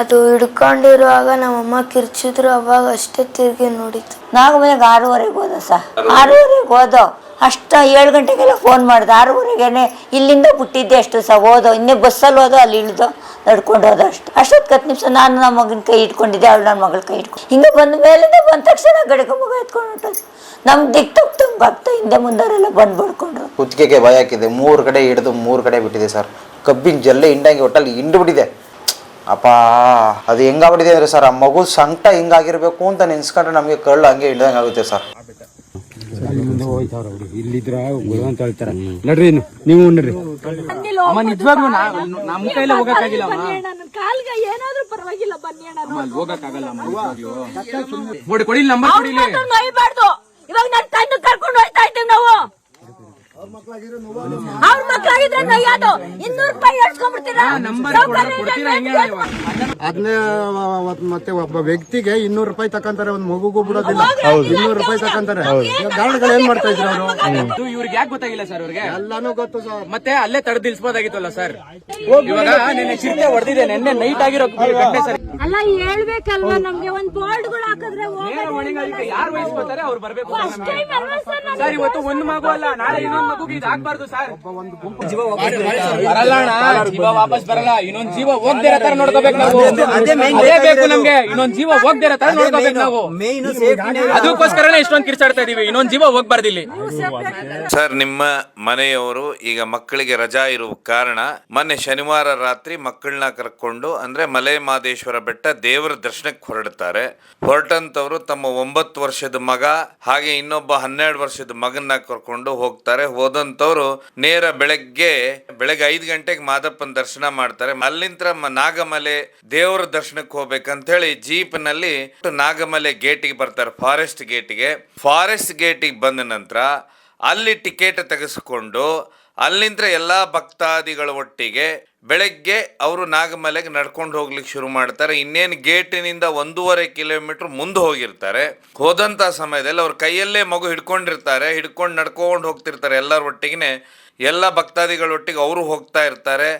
ಅದು ಹಿಡ್ಕೊಂಡಿರುವಾಗ ನಮ್ಮಮ್ಮ ಕಿರ್ಚಿದ್ರು, ಅವಾಗ ಅಷ್ಟೇ ತಿರುಗಿ ನೋಡಿತ್ತು. ನಾಗಮನೆಗೆ 6:30 ಹೋದ ಸರ್. 6:30 ಹೋದೋ ಅಷ್ಟ 7 ಗಂಟೆಗೆಲ್ಲ ಫೋನ್ ಮಾಡಿದೆ. 6:30ಗೆ ಇಲ್ಲಿಂದ ಬಿಟ್ಟಿದ್ದೆ ಅಷ್ಟು ಸಹ ಹೋದೋ. ಇನ್ನೇ ಬಸ್ಸಲ್ಲಿ ಹೋದೋ, ಅಲ್ಲಿ ಇಳಿದೋ, ನಡ್ಕೊಂಡು ಹೋದೋ ಅಷ್ಟೊತ್ತು 10 ನಿಮಿಷ. ನಾನು ನಮ್ಮ ಮಗನ ಕೈ ಇಟ್ಕೊಂಡಿದ್ದೆ, ಅವಳು ನನ್ನ ಮಗಳ ಕೈ ಇಟ್ಕೊಂಡು ಹಿಂಗೆ ಬಂದ ಮೇಲಿಂದ ಬಂದ ತಕ್ಷಣ ಗಡಿಗೆ ಮಗ ಎತ್ಕೊಂಡು ಹೊಂಟೋದು. ನಮ್ಗೆ ದಿಕ್ಕು ತಪ್ಪಂಗೆ ಆಗ್ತಾ ಹಿಂದೆ ಮುಂದವರೆಲ್ಲ ಬಂದು ಬಡ್ಕೊಂಡ್ರು. ಕುತ್ತಿಗೆಗೆ ಭಯ ಹಾಕಿದೆ, 3 ಕಡೆ ಹಿಡಿದು 3 ಕಡೆ ಬಿಟ್ಟಿದೆ ಸರ್. ಕಬ್ಬಿನ ಜಲ್ಲೆ ಹಿಂಡಂಗೆ ಒಟ್ಟಲ್ಲಿ ಹಿಂಡು ಬಿಟ್ಟಿದೆ. ಅಪ್ಪ ಅದು ಹೆಂಗಾಗ್ಬಿಟ್ಟಿದೆ ಅಂದರೆ ಸರ್, ಆ ಮಗು ಸಂಕಟ ಹಿಂಗಾಗಿರ್ಬೇಕು ಅಂತ ನೆನ್ಸ್ಕೊಂಡ್ರೆ ನಮಗೆ ಕಳ್ಳು ಹಂಗೆ ಹಿಡ್ದಂಗೆ ಆಗುತ್ತೆ ಸರ್. ಇಲ್ಲಿದ್ರ ಅಂತ ಹೇಳ್ತಾರೆ ನಡ್ರಿ, ನೀವು ನಡ್ರಿ. ನಿಜವಾಗ್ಲೂ ನಮ್ಮ ಕೈಲೇ ಹೋಗಕ್ಕಾಗಿಲ್ಲ, ಹೋಗಕ್ಕಾಗಲ್ಲ. ಕೊಡಿ ನಂಬರ್ ಕೊಡಿ. ಇವಾಗ ನನ್ನ ತಂದು ಕರ್ಕೊಂಡು ಹೋಗ್ತಾ ಇದ್ದೀವಿ ನಾವು. ಅವ್ರ ಮಕ್ಕಳಾಗಿದ್ರೆ ನಯ್ಯೋದು 200 ರೂಪಾಯಿ ಹೇಳ್ಸ್ಕೊಂಡ್ಬಿಡ್ತೀರಾ? ಅದನ್ನೇ ಮತ್ತೆ ಒಬ್ಬ ವ್ಯಕ್ತಿಗೆ 200 ರೂಪಾಯಿ ತಕೊಂತಾರೆ, ಒಂದ್ ಮಗುಗೂ ಬಿಡೋದಿಲ್ಲ. 200 ರೂಪಾಯಿ ತಕೊಂತಾರೆ. ಗಾರ್ಡ್ಗಳು ಏನ್ ಮಾಡ್ತಾ ಇದ್ರು ಅವರು? ಇವ್ರಿಗೆ ಯಾಕೆ ಗೊತ್ತಾಗಿಲ್ಲ ಸರ್? ಅವ್ರಿಗೆ ಎಲ್ಲಾನು ಗೊತ್ತು ಸರ್. ಮತ್ತೆ ಅಲ್ಲೇ ತಡೆದು ನಿಲ್ಸ್ಬೋದಾಗಿತ್ತಲ್ಲ ಸರ್. ಇವಾಗ ನಿನ್ನೆ ಚಿರತೆ ಹೊಡೆದಿದೆ, ನಿನ್ನೆ ನೈಟ್ ಆಗಿರೋ ಘಟನೆ ಸರ್. ಅಲ್ಲ ಹೇಳ್ಬೇಕಲ್ವಾ, ನಮ್ಗೆ ಒಂದ್ ಬೋರ್ಡ್ಗಳು ಹಾಕಿದ್ರೆ ಯಾರು ವಹಿಸ್ಕೊತಾರೆ ಅವ್ರು ಬರ್ಬೇಕು ಸರ್. ಇವತ್ತು ಒಂದು ಮಗು ಅಲ್ಲ, ನಾಳೆ ಇನ್ನೊಂದು ಮಗುಗೆ ಇದು ಆಗ್ಬಾರ್ದು ಸರ್. ಬರಲ್ಲ ಜೀವ ವಾಪಸ್ ಬರಲ್ಲ. ಇನ್ನೊಂದು ಜೀವ ಹೋಗ್ದಿರೋ ತರ ನೋಡ್ಕೋಬೇಕು ನಾವು. ಅದೇ ಬೇಕು ನಮ್ಗೆ, ಇನ್ನೊಂದು ಜೀವ ಹೋಗ್ದಿರೋ ತರ ನೋಡ್ಕೋಬೇಕು ನಾವು. ಅದಕ್ಕೋಸ್ಕರನೇ ಇಷ್ಟೊಂದು ಕಿರ್ಚಾಡ್ತಾ ಇದೀವಿ, ಇನ್ನೊಂದು ಜೀವ ಹೋಗ್ಬಾರ್ದು ಇಲ್ಲಿ. ಸರ್, ನಿಮ್ಮ ಮನೆಯವರು ಈಗ ಮಕ್ಕಳಿಗೆ ರಜಾ ಇರುವ ಕಾರಣ ಮೊನ್ನೆ ಶನಿವಾರ ರಾತ್ರಿ ಮಕ್ಕಳನ್ನ ಕರ್ಕೊಂಡು ಅಂದ್ರೆ ಮಲೆ ಮಹದೇಶ್ವರ ಬೆಟ್ಟ ದೇವರ ದರ್ಶನಕ್ಕೆ ಹೊರಡ್ತಾರೆ. ಹೊರಟಂತವ್ರು ತಮ್ಮ 9 ವರ್ಷದ ಮಗ ಹಾಗೆ ಇನ್ನೊಬ್ಬ 12 ವರ್ಷದ ಮಗನ್ನ ಕರ್ಕೊಂಡು ಹೋಗ್ತಾರೆ. ಹೋದಂತವ್ರು ನೇರ ಬೆಳಗ್ಗೆ 5 ಗಂಟೆಗೆ ಮಾದಪ್ಪನ ದರ್ಶನ ಮಾಡ್ತಾರೆ. ಅಲ್ಲಿಂದ ನಾಗಮಲೆ ದೇವರ ದರ್ಶನಕ್ಕೆ ಹೋಗ್ಬೇಕಂತ ಹೇಳಿ ಜೀಪ್ ನಲ್ಲಿ ನಾಗಮಲೆ ಗೇಟಿಗೆ ಬರ್ತಾರೆ, ಫಾರೆಸ್ಟ್ ಗೇಟಿಗೆ ಬಂದ ನಂತರ ಅಲ್ಲಿ ಟಿಕೆಟ್ ತೆಗೆಸ್ಕೊಂಡು ಅಲ್ಲಿಂದ ಎಲ್ಲ ಭಕ್ತಾದಿಗಳ ಒಟ್ಟಿಗೆ ಬೆಳಗ್ಗೆ ಅವರು ನಾಗಮಲೆಗೆ ನಡ್ಕೊಂಡು ಹೋಗ್ಲಿಕ್ಕೆ ಶುರು ಮಾಡ್ತಾರೆ. ಇನ್ನೇನು ಗೇಟಿನಿಂದ 1.5 ಕಿಲೋಮೀಟರ್ ಮುಂದೆ ಹೋಗಿರ್ತಾರೆ. ಹೋದಂಥ ಸಮಯದಲ್ಲಿ ಅವ್ರ ಕೈಯಲ್ಲೇ ಮಗು ಹಿಡ್ಕೊಂಡು ನಡ್ಕೊಂಡು ಹೋಗ್ತಿರ್ತಾರೆ. ಎಲ್ಲರ ಒಟ್ಟಿಗೆ ಎಲ್ಲ ಭಕ್ತಾದಿಗಳೊಟ್ಟಿಗೆ ಅವರು ಹೋಗ್ತಾ ಇರ್ತಾರೆ.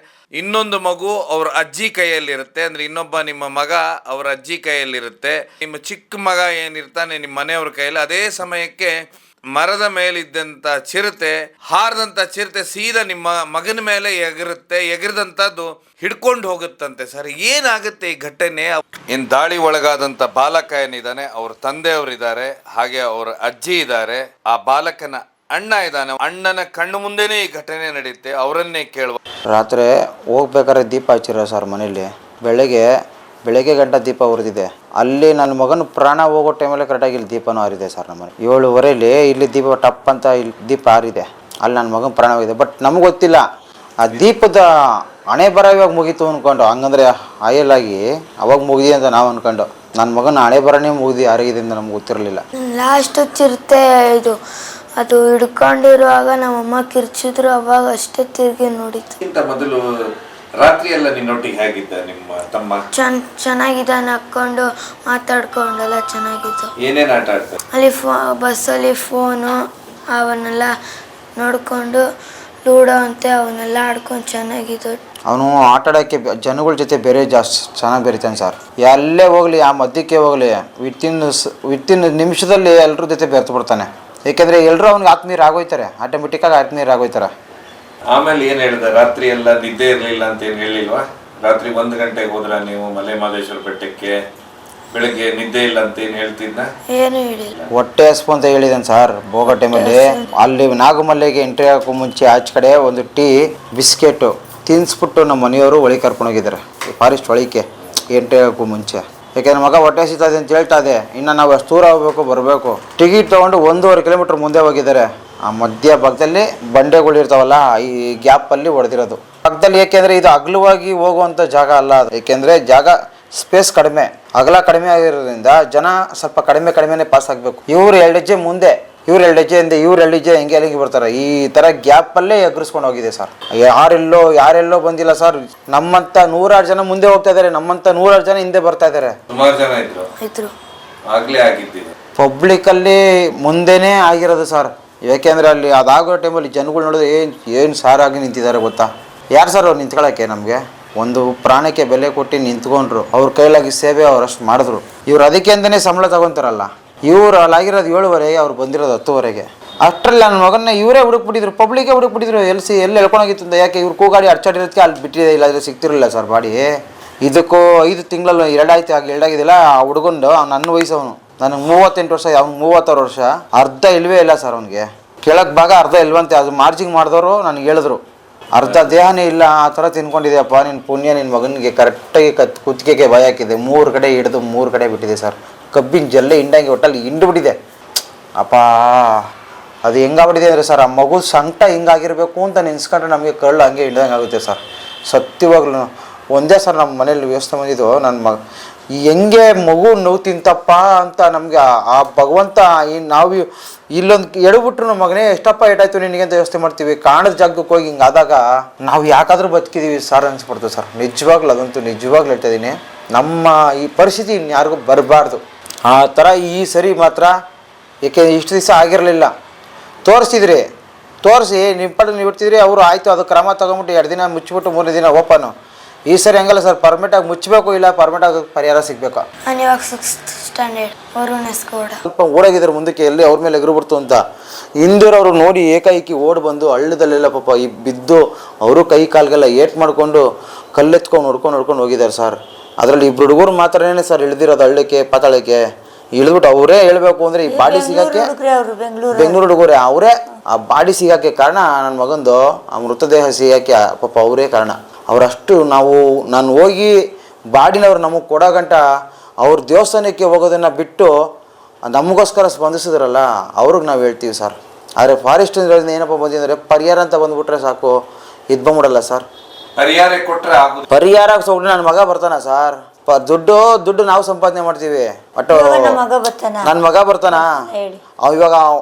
ಇನ್ನೊಂದು ಮಗು ಅವ್ರ ಅಜ್ಜಿ ಕೈಯಲ್ಲಿರುತ್ತೆ, ಅಂದ್ರೆ ಇನ್ನೊಬ್ಬ ನಿಮ್ಮ ಮಗ ಅವ್ರ ಅಜ್ಜಿ ಕೈಯಲ್ಲಿರುತ್ತೆ. ನಿಮ್ಮ ಚಿಕ್ಕ ಮಗ ಏನಿರ್ತಾನೆ ನಿಮ್ಮ ಮನೆಯವ್ರ ಕೈಯಲ್ಲಿ. ಅದೇ ಸಮಯಕ್ಕೆ ಮರದ ಮೇಲಿದ್ದಂಥ ಹಾರದಂಥ ಚಿರತೆ ಸೀದಾ ನಿಮ್ಮ ಮಗನ ಮೇಲೆ ಎಗರದಂಥದ್ದು ಹಿಡ್ಕೊಂಡು ಹೋಗುತ್ತಂತೆ ಸರ್. ಏನಾಗುತ್ತೆ ಈ ಘಟನೆ? ಇನ್ನು ದಾಳಿ ಒಳಗಾದಂಥ ಬಾಲಕ ಏನಿದ್ದಾನೆ, ಅವ್ರ ತಂದೆಯವರಿದ್ದಾರೆ, ಹಾಗೆ ಅವ್ರ ಅಜ್ಜಿ ಇದ್ದಾರೆ, ಆ ಬಾಲಕನ ಅಣ್ಣ ಇದ್ದಾನೆ. ಅಣ್ಣನ ಕಣ್ಣು ಮುಂದೆನೇ ಈ ಘಟನೆ ನಡೆಯುತ್ತೆ. ಅವರನ್ನೇ ಕೇಳುವ. ರಾತ್ರಿ ಹೋಗ್ಬೇಕಾದ್ರೆ ದೀಪ ಹಚ್ಚಿರೋ ಸರ್ ಮನೇಲಿ. ಬೆಳಗ್ಗೆ ಗಂಟೆ ದೀಪ ಉರಿದಿದೆ. ಅಲ್ಲಿ ನನ್ನ ಮಗನ ಪ್ರಾಣ ಹೋಗೋ ಟೈಮಲ್ಲಿ ಕರೆಕ್ಟಾಗಿ ಇಲ್ಲಿ ದೀಪನೂ ಹಾರಿದೆ ಸರ್. ನಮ್ಮನೆ 7:30 ಇಲ್ಲಿ ದೀಪ ಟಪ್ ಅಂತ ಇಲ್ಲಿ ದೀಪ ಹಾರಿದೆ. ಅಲ್ಲಿ ನನ್ನ ಮಗನ ಪ್ರಾಣ ಹೋಗಿದೆ. ಬಟ್ ನಮ್ಗೆ ಗೊತ್ತಿಲ್ಲ ಆ ದೀಪದ ಹಣೆ ಬರ ಇವಾಗ ಮುಗೀತು ಅಂದ್ಕೊಂಡು, ಹಂಗಂದ್ರೆ ಆಯಲಾಗಿ ಅವಾಗ ಮುಗಿದಿ ಅಂತ ನಾವು ಅಂದ್ಕೊಂಡು, ನನ್ನ ಮಗನ ಹಣೆ ಬರನೇ ಹಾರಿಗಿದೆ ಅಂತ ನಮ್ಗೆ ಗೊತ್ತಿರಲಿಲ್ಲ. ಲಾಸ್ಟ್ ಚಿರತೆ ಅದು ಹಿಡ್ಕೊಂಡಿರುವಾಗ ನಮ್ಮಮ್ಮ ಕಿರ್ಚಿದ್ರು, ಅವಾಗ ಅಷ್ಟೇ ತಿರುಗಿ ನೋಡಿತ್ತು. ಮೊದಲು ರಾತ್ರಿ ಎಲ್ಲ ನಿನ್ನೊಟ್ಟಿಗೆ ಹೇಗಿದ್ದ ನಿಮ್ಮ ತಮ್ಮ? ಚೆನ್ನಾಗಿದ್ದ, ನಕ್ಕೊಂಡು ಮಾತಾಡ್ಕೊಂಡೆಲ್ಲ ಚೆನ್ನಾಗಿತ್ತು. ಏನೇನು ಆಟ ಆಡ್ತಾರೆ ಅಲ್ಲಿ? ಬಸ್ಸಲ್ಲಿ ಫೋನು ಅವನ್ನೆಲ್ಲ ನೋಡ್ಕೊಂಡು, ಲೂಡೋ ಅಂತೆ ಅವನ್ನೆಲ್ಲ ಆಡ್ಕೊಂಡು ಚೆನ್ನಾಗಿತ್ತು. ಅವನು ಆಟ ಆಡೋಕ್ಕೆ ಜನಗಳ ಜೊತೆ ಬೇರೆ ಜಾಸ್ತಿ ಚೆನ್ನಾಗಿ ಬೆರಿತಾನೆ ಸರ್. ಎಲ್ಲೇ ಹೋಗಲಿ, ಆ ಮಧ್ಯಕ್ಕೆ ಹೋಗಲಿ, ವಿತಿನ್ ನಿಮಿಷದಲ್ಲಿ ಎಲ್ಲರ ಜೊತೆ ಬೆರೆತು ಬಿಡ್ತಾನೆ. ಏಕೆಂದರೆ ಎಲ್ಲರೂ ಅವ್ನಿಗೆ ಆತ್ಮೀಯರಾಗೋಯ್ತಾರೆ, ಆಟೋಮೆಟಿಕ್ಕಾಗಿ ಆತ್ಮೀಯರಾಗೋಯ್ತಾರೆ. ಆಮೇಲೆ ಏನು ಹೇಳಿದ? ರಾತ್ರಿ ಎಲ್ಲ ನಿದ್ದೆ ಇರಲಿಲ್ಲ ಅಂತ ಏನು ಹೇಳಿಲ್ವಾ? ರಾತ್ರಿ 1 ಗಂಟೆಗೆ ಹೋದ್ರ ನೀವು ಮಲೆ ಮಹದೇಶ್ವರ ಬೆಟ್ಟಕ್ಕೆ, ಬೆಳಗ್ಗೆ ನಿದ್ದೆ ಇಲ್ಲ ಅಂತ ಏನು ಹೇಳ್ತಿದ್ನ? ಏನು ಹೇಳಿಲ್ಲ. ಹೊಟ್ಟೆ ಹಸ್ಪು ಅಂತ ಹೇಳಿದ್ದಾನೆ ಸರ್. ಹೋಗೋ ಟೈಮಲ್ಲಿ ಅಲ್ಲಿ ನಾಗಮಲ್ಲೆಗೆ ಎಂಟ್ರಿ ಹಾಕೋ ಮುಂಚೆ ಆಚೆ ಕಡೆ ಒಂದು ಟೀ ಬಿಸ್ಕೆಟು ತಿನ್ನಿಸ್ಬಿಟ್ಟು ನಮ್ಮ ಮನೆಯವರು ಒಳಗೆ ಕರ್ಕೊಂಡೋಗಿದ್ದಾರೆ, ಫಾರೆಸ್ಟ್ ಒಳಗೆ ಎಂಟ್ರಿ ಹಾಕೋ ಮುಂಚೆ. ಯಾಕೆಂದ್ರೆ ಮಗ ಹೊಟ್ಟೆ ಹಸಿತದೆ ಅಂತ ಹೇಳ್ತಾ ಇದೆ. ಇನ್ನು ನಾವು ಅಷ್ಟು ದೂರ ಹೋಗ್ಬೇಕು ಬರಬೇಕು. ಟಿಕೆಟ್ ತೊಗೊಂಡು 1.5 ಕಿಲೋಮೀಟ್ರ್ ಮುಂದೆ ಹೋಗಿದ್ದಾರೆ. ಆ ಮಧ್ಯ ಭಾಗದಲ್ಲಿ ಬಂಡೆಗಳು ಇರ್ತಾವಲ್ಲ, ಈ ಗ್ಯಾಪಲ್ಲಿ ಹೊಡೆದಿರೋದು ಪಕ್ಕದಲ್ಲಿ. ಏಕೆಂದರೆ ಇದು ಅಗಲವಾಗಿ ಹೋಗುವಂಥ ಜಾಗ ಅಲ್ಲ ಅದು. ಏಕೆಂದರೆ ಜಾಗ ಸ್ಪೇಸ್ ಕಡಿಮೆ, ಅಗಲ ಕಡಿಮೆ ಆಗಿರೋದ್ರಿಂದ ಜನ ಸ್ವಲ್ಪ ಕಡಿಮೆನೇ ಪಾಸ್ ಆಗಬೇಕು. ಇವ್ರು 2 ಹೆಜ್ಜೆ ಮುಂದೆ, ಇವ್ರು 2 ಹೆಜ್ಜೆಯಿಂದ ಇವ್ರು 2 ಹೆಜ್ಜೆ ಹಿಂಗೆ ಬರ್ತಾರೆ. ಈ ಥರ ಗ್ಯಾಪಲ್ಲೇ ಎಗರಿಸ್ಕೊಂಡು ಹೋಗಿದೆ ಸರ್. ಯಾರೆಲ್ಲೋ ಬಂದಿಲ್ಲ ಸರ್. ನಮ್ಮಂಥ 100 ಜನ ಮುಂದೆ ಹೋಗ್ತಾ ಇದ್ದಾರೆ, ನಮ್ಮಂಥ 100 ಜನ ಹಿಂದೆ ಬರ್ತಾ ಇದ್ದಾರೆ. ಸುಮಾರು ಜನ ಇದ್ರು. ಆಗ್ಲೇ ಆಗಿದ್ದಿದೆ. ಪಬ್ಲಿಕಲ್ಲಿ ಮುಂದೆನೇ ಆಗಿರೋದು ಸರ್. ಯಾಕೆಂದರೆ ಅಲ್ಲಿ ಅದಾಗೋ ಟೈಮಲ್ಲಿ ಜನಗಳು ನೋಡಿದ್ರೆ ಏನು ಸಾರಾಗಿ ನಿಂತಿದ್ದಾರೆ ಗೊತ್ತಾ? ಯಾರು ಸರ್ ಅವ್ರು ನಿಂತ್ಕೊಳ್ಳೋಕ್ಕೆ? ನಮಗೆ ಒಂದು ಪ್ರಾಣಕ್ಕೆ ಬೆಲೆ ಕೊಟ್ಟು ನಿಂತ್ಕೊಂಡ್ರು, ಅವ್ರ ಕೈಲಾಗಿ ಸೇವೆ ಅವರಷ್ಟು ಮಾಡಿದ್ರು. ಇವ್ರು ಅದಕ್ಕೆ ಅಂತಲೇ ಸಂಬಳ ತಗೊತಾರಲ್ಲ. ಇವ್ರು ಅಲ್ಲಾಗಿರೋದು 7ವರೆಗೆ, ಅವ್ರು ಬಂದಿರೋದು 10ವರೆಗೆ. ಅಷ್ಟರಲ್ಲಿ ನನ್ನ ಮಗನ್ನ ಇವರೇ ಹುಡುಕ್ಬಿಟ್ಟಿದ್ರು, ಪಬ್ಲಿಕ್ಕೇ ಹುಡುಕ್ಬಿಟ್ಟಿದ್ರು. ಎಲ್ಲಿ ಎಳ್ಕೊಳೋಗಿತ್ತು ಅಂತ. ಯಾಕೆ ಇವ್ರು ಕೂಗಾಡಿ ಅಡ್ಚಾಡಿರೋದಕ್ಕೆ ಅಲ್ಲಿ ಬಿಟ್ಟಿದೆ, ಇಲ್ಲಾಂದರೆ ಸಿಗ್ತಿರಲಿಲ್ಲ ಸರ್ ಬಾಡಿ. ಇದಕ್ಕೂ 5 ತಿಂಗಳಲ್ಲಿ 2 ಆಗಿದಿಲ್ಲ. ಆ ಹುಡುಗಂದು ನನ್ನ ವಯಸ್ಸವನು, ನನಗೆ 38 ವರ್ಷ, ಅವ್ನು 36 ವರ್ಷ. ಅರ್ಧ ಇಲ್ವೇ ಇಲ್ಲ ಸರ್ ಅವನಿಗೆ. ಕೆಳಗೆ ಭಾಗ ಅರ್ಧ ಇಲ್ವಂತೆ. ಅದು ಮಾರ್ಜಿಂಗ್ ಮಾಡಿದವರು ನನಗೆ ಹೇಳಿದ್ರು, ಅರ್ಧ ದೇಹನೇ ಇಲ್ಲ, ಆ ಥರ ತಿನ್ಕೊಂಡಿದೆಯಪ್ಪ. ನಿನ್ನ ಪುಣ್ಯ ನಿನ್ನ ಮಗನಿಗೆ ಕರೆಕ್ಟಾಗಿ ಕುತ್ತಿಗೆಗೆ ಭಯ ಹಾಕಿದೆ. 3 ಕಡೆ ಹಿಡಿದು 3 ಕಡೆ ಬಿಟ್ಟಿದೆ ಸರ್. ಕಬ್ಬಿನ ಜಲ್ಲೆ ಹಿಂಡಂಗೆ ಒಟ್ಟಲ್ಲಿ ಹಿಂಡುಬಿಟ್ಟಿದೆ ಅಪ್ಪ. ಅದು ಹೆಂಗಾಗ್ಬಿಟ್ಟಿದೆ ಅಂದರೆ ಸರ್, ಆ ಮಗು ಸಂಕಟ ಹಿಂಗಾಗಿರಬೇಕು ಅಂತ ನೆನೆಸ್ಕೊಂಡ್ರೆ ನಮಗೆ ಕಳ್ಳು ಹಂಗೆ ಹಿಡ್ದಂಗೆ ಆಗುತ್ತೆ ಸರ್. ಸತ್ಯವಾಗ್ಲೂ ಒಂದೇ ಸರ್ ನಮ್ಮ ಮನೇಲಿ ವ್ಯವಸ್ಥೆ ಬಂದಿದ್ದು. ನನ್ನ ಹೆಂಗೆ ಮಗು ನೋವು ತಿಂತಪ್ಪ ಅಂತ ನಮಗೆ ಆ ಭಗವಂತ ನಾವು ಇಲ್ಲೊಂದು ಎಡಬಿಟ್ರು ನಮ್ಮ ಮಗನೇ ಎಷ್ಟಪ್ಪ ಏಟಾಯ್ತು ನಿನಗೆ ಅಂತ ವ್ಯವಸ್ಥೆ ಮಾಡ್ತೀವಿ. ಕಾಣದ ಜಾಗಕ್ಕೆ ಹೋಗಿ ಹಿಂಗೆ ಆದಾಗ ನಾವು ಯಾಕಾದರೂ ಬದುಕಿದ್ದೀವಿ ಸರ್ ಅನಿಸ್ಬಿಡ್ತು ಸರ್. ನಿಜವಾಗ್ಲೂ ಅದಂತೂ ನಿಜವಾಗ್ಲೂ ಹೇಳ್ತಾ ಇದ್ದೀನಿ. ನಮ್ಮ ಈ ಪರಿಸ್ಥಿತಿ ಇನ್ಯಾರಿಗೂ ಬರಬಾರ್ದು. ಆ ಥರ ಈ ಸರಿ ಮಾತ್ರ, ಏಕೆ ಇಷ್ಟು ದಿವಸ ಆಗಿರಲಿಲ್ಲ. ತೋರಿಸಿ ನಿಮ್ಮ ಪಟ್ಟು ನೀವು ಬಿಡ್ತಿದ್ರಿ. ಅವರು ಆಯಿತು ಅದು ಕ್ರಮ ತೊಗೊಂಬಿಟ್ಟು 2 ದಿನ ಮುಚ್ಚಿಬಿಟ್ಟು 3ನೇ ದಿನ ಓಪನು. ಈ ಸರಿ ಹಂಗಲ್ಲ ಸರ್, ಪರ್ಮಿಟಾಗಿ ಮುಚ್ಚಬೇಕು, ಇಲ್ಲ ಪರ್ಮಿಟಾಗಿ ಪರಿಹಾರ ಸಿಗಬೇಕು. ನಾನು ಇವಾಗ 6th standard. Varun S Gowda. ಸ್ವಲ್ಪ ಓಡಾಗಿದ್ರು ಮುಂದಕ್ಕೆ, ಎಲ್ಲಿ ಅವ್ರ ಮೇಲೆ ಎಗರು ಬಿಡ್ತು ಅಂತ. ಹಿಂದಿರೋರು ನೋಡಿ ಏಕಾಏಕಿ ಓಡಿ ಬಂದು ಹಳ್ಳದಲ್ಲೆಲ್ಲ ಪಾಪ ಬಿದ್ದು ಅವರು ಕೈ ಕಾಲ್ಗೆಲ್ಲ ಏಟ್ ಮಾಡಿಕೊಂಡು ಕಲ್ಲೆತ್ಕೊಂಡು ನೋಡ್ಕೊಂಡು ಹೋಗಿದ್ದಾರೆ ಸರ್. ಅದರಲ್ಲಿ 2 ಹುಡುಗರು ಮಾತ್ರನೇ ಸರ್ ಇಳಿದಿರೋದು ಹಳ್ಳಕ್ಕೆ ಪಾತಾಳಕ್ಕೆ. ಇಳಿದ್ಬಿಟ್ಟು ಅವರೇ ಹೇಳ್ಬೇಕು ಅಂದರೆ ಈ ಬಾಡಿ ಸಿಗೋಕ್ಕೆ, ಬೆಂಗಳೂರು ಹುಡುಗರೇ ಅವರೇ ಆ ಬಾಡಿ ಸಿಗೋಕ್ಕೆ ಕಾರಣ. ನನ್ನ ಮಗಂದು ಆ ಮೃತದೇಹ ಸಿಗೋಕ್ಕೆ ಪಾಪ ಅವರೇ ಕಾರಣ. ಅವರಷ್ಟು ನಾನು ಹೋಗಿ ಬಾಡಿನವ್ರು ನಮಗೆ ಕೊಡೋ ಗಂಟ ಅವ್ರ ದೇವಸ್ಥಾನಕ್ಕೆ ಹೋಗೋದನ್ನು ಬಿಟ್ಟು ನಮಗೋಸ್ಕರ ಸ್ಪಂದಿಸಿದ್ರಲ್ಲ, ಅವ್ರಿಗೆ ನಾವು ಹೇಳ್ತೀವಿ ಸರ್. ಆದರೆ ಫಾರೆಸ್ಟ್ ಏನಪ್ಪ ಬಂದಿದ್ದಾರೆ, ಪರಿಹಾರ ಅಂತ ಬಂದುಬಿಟ್ರೆ ಸಾಕು, ಇದು ಬಂದ್ಬಿಡಲ್ಲ ಸರ್. ಪರಿಹಾರ ಕೊಟ್ಟರೆ ಆಗೋದು. ಪರಿಹಾರ ಹೋಗ್ರೆ ನನ್ನ ಮಗ ಬರ್ತಾನ ಸರ್. ದುಡ್ಡು ನಾವು ಸಂಪಾದನೆ ಮಾಡ್ತೀವಿ. ಬಟ್ ನನ್ನ ಮಗ ಬರ್ತಾನ. ಇವಾಗ